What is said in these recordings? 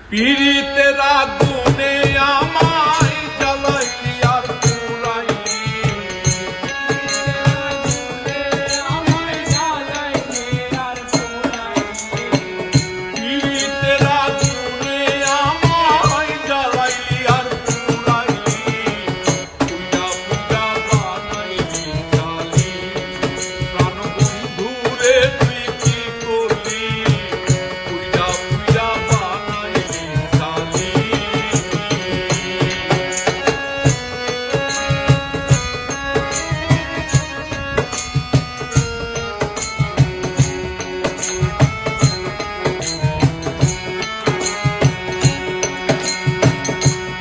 পীড়িতের আগুনে আমায় জ্বালাইলি আর পুরাইলি, পীড়িতের আগুনে আমায় জ্বালাইলি আর পুরাইলি, পুইরা পুইরা বানাইলি জালি, প্রাণ বন্ধুরে তুই কি করলি, পুইরা পুইরা বানাইলি জালি।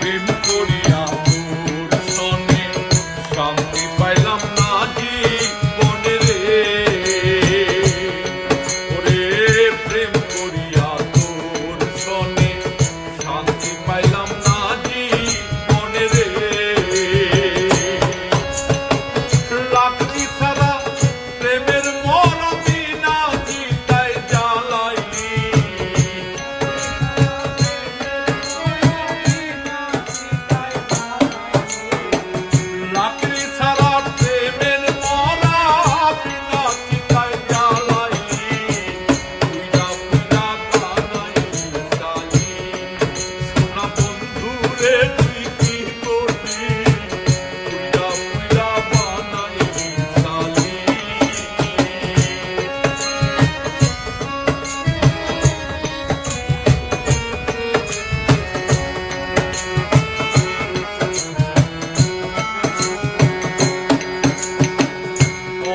প্রেম করিয়া তোর সনে শান্তি পাইলাম না জীবনে রে, ওরে প্রেম করিয়া তোর সনে শান্তি পাইলাম না জীবনে রে, লাকড়ি ছাড়া প্রেমের মরমি না চিতায় জ্বালাইলি, লাকড়ি ছাড়া প্রেমের মরা বিনা চিতায় জ্বালাইলি, পুইরা পুইরা বানাইলি জালি, সোনা বন্ধুরে তুই কি করলি, পুইরা পুইরা বানাইলি জালি।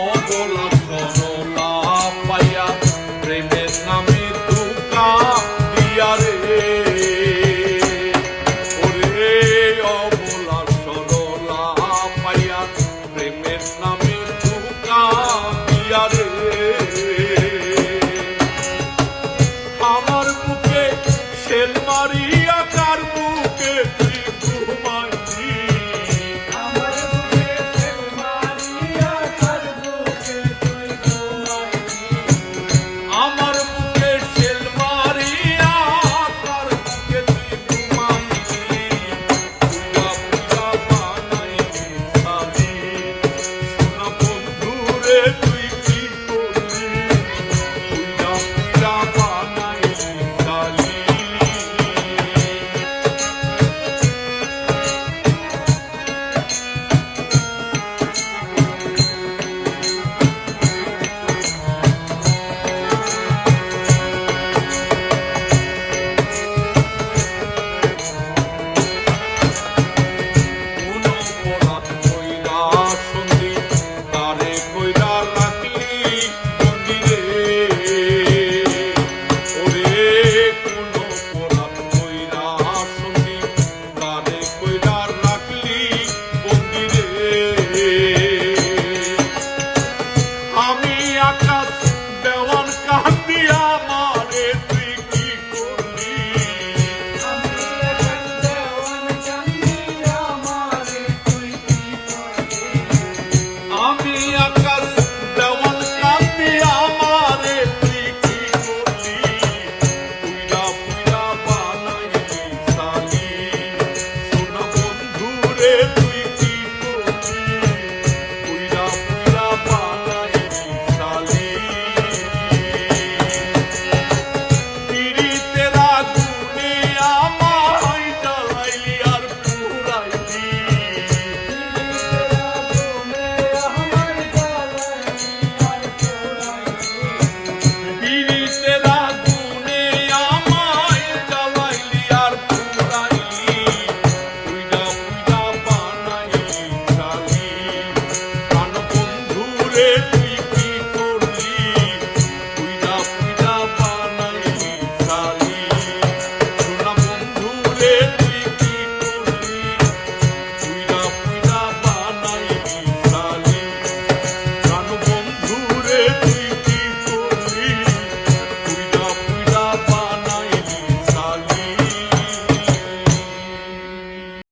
অবলা সরলা পাইয়া প্রেমের নামে ধোঁকা দিয়া রে,